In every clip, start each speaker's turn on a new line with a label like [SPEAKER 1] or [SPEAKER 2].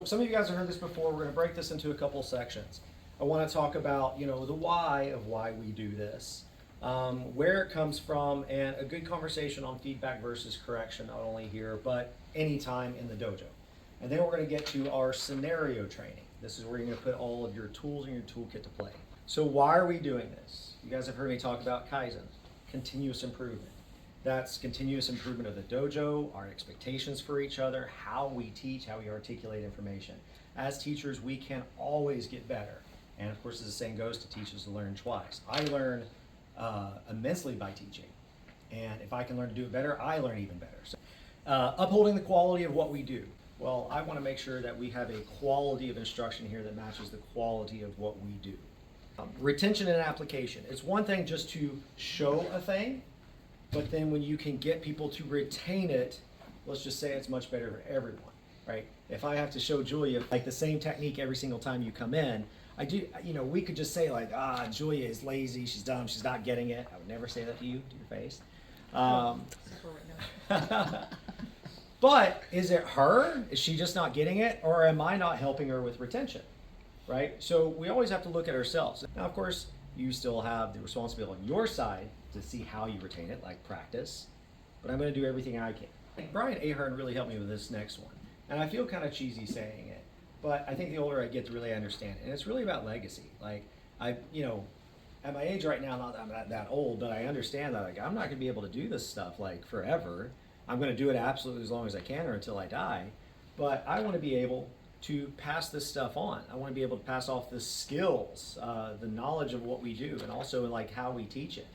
[SPEAKER 1] some of you guys have heard this before. We're going to break this into a couple sections. I want to talk about, the why of why we do this, where it comes from, and a good conversation on feedback versus correction, not only here, but anytime in the dojo. And then we're going to get to our scenario training. This is where you're going to put all of your tools in your toolkit to play. So why are we doing this? You guys have heard me talk about Kaizen, continuous improvement. That's continuous improvement of the dojo, our expectations for each other, how we teach, how we articulate information. As teachers, we can always get better. And of course, as the saying goes, to teach is to learn twice. I learn immensely by teaching. And if I can learn to do it better, I learn even better. So, upholding the quality of what we do. Well, I want to make sure that we have a quality of instruction here that matches the quality of what we do. Retention and application. It's one thing just to show a thing, but then when you can get people to retain it, let's just say it's much better for everyone, right? If I have to show Julia like the same technique every single time you come in, we could just say like, Julia is lazy, she's dumb, she's not getting it. I would never say that to you, to your face. But is it her? Is she just not getting it? Or am I not helping her with retention, right? So we always have to look at ourselves. Now, of course, you still have the responsibility on your side to see how you retain it, like practice, but I'm going to do everything I can. Brian Ahern really helped me with this next one. And I feel kind of cheesy saying it, but I think the older I get, the really understand it. And it's really about legacy. Like, at my age right now, not that I'm that old, but I understand that I'm not going to be able to do this stuff like forever. I'm going to do it absolutely as long as I can or until I die. But I want to be able to pass this stuff on. I want to be able to pass off the skills, the knowledge of what we do, and also like how we teach it.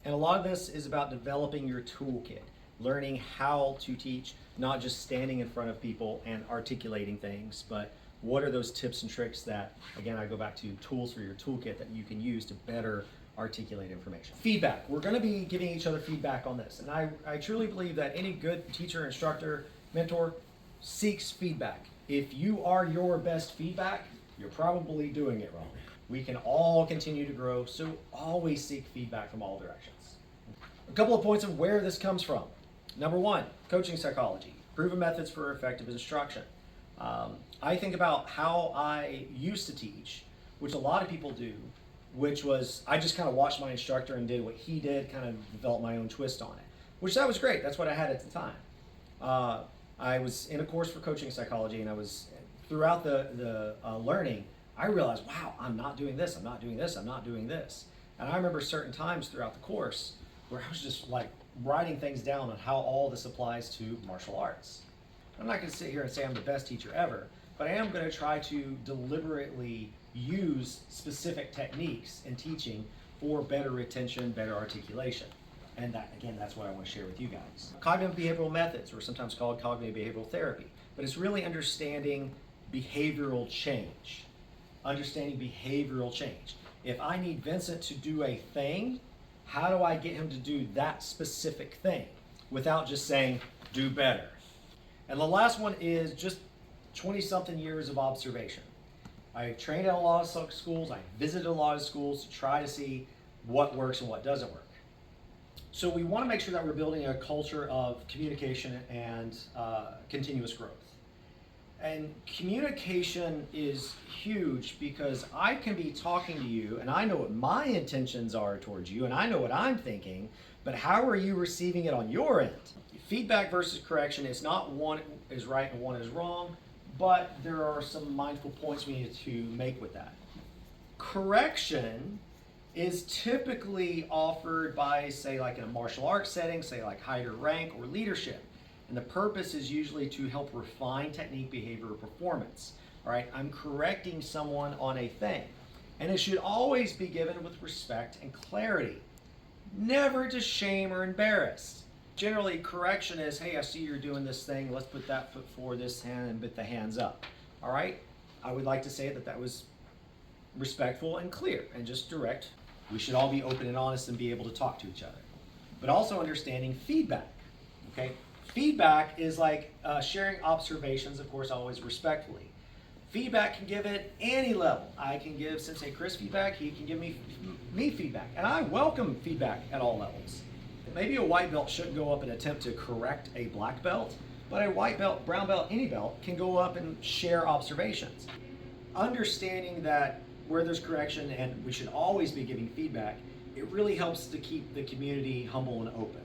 [SPEAKER 1] And a lot of this is about developing your toolkit, learning how to teach, not just standing in front of people and articulating things, but what are those tips and tricks that, again, I go back to tools for your toolkit that you can use to better articulate information. Feedback. We're going to be giving each other feedback on this. And I truly believe that any good teacher, instructor, mentor seeks feedback. If you are your best feedback, you're probably doing it wrong. We can all continue to grow, so always seek feedback from all directions. A couple of points of where this comes from. Number one, coaching psychology, proven methods for effective instruction. I think about how I used to teach, which a lot of people do, which was I just kind of watched my instructor and did what he did, kind of developed my own twist on it, which that was great. That's what I had at the time. I was in a course for coaching psychology, and I was throughout the learning, I realized, wow, I'm not doing this, I'm not doing this, I'm not doing this. And I remember certain times throughout the course where I was just like writing things down on how all this applies to martial arts. I'm not going to sit here and say I'm the best teacher ever, but I am going to try to deliberately use specific techniques in teaching for better retention, better articulation. And that, again, that's what I want to share with you guys. Cognitive behavioral methods, or sometimes called cognitive behavioral therapy, but it's really understanding behavioral change. Understanding behavioral change. If I need Vincent to do a thing, how do I get him to do that specific thing without just saying, do better? And the last one is just 20-something years of observation. I trained at a lot of schools, I visited a lot of schools to try to see what works and what doesn't work. So we want to make sure that we're building a culture of communication and continuous growth. And communication is huge because I can be talking to you and I know what my intentions are towards you and I know what I'm thinking, but how are you receiving it on your end? Feedback versus correction is not one is right and one is wrong, but there are some mindful points we need to make with that. Correction is typically offered by, say, like in a martial arts setting, say like higher rank or leadership. And the purpose is usually to help refine technique, behavior, or performance. All right, I'm correcting someone on a thing. And it should always be given with respect and clarity. Never to shame or embarrass. Generally, correction is, hey, I see you're doing this thing. Let's put that foot forward, this hand, and put the hands up. All right? I would like to say that that was respectful and clear and just direct. We should all be open and honest and be able to talk to each other. But also understanding feedback. Okay? Feedback is like sharing observations, of course, always respectfully. Feedback can give at any level. I can give Sensei Chris feedback, he can give me feedback. And I welcome feedback at all levels. Maybe a white belt shouldn't go up and attempt to correct a black belt, But a white belt, brown belt, any belt can go up and share observations. Understanding that where there's correction and we should always be giving feedback, it really helps to keep the community humble and open.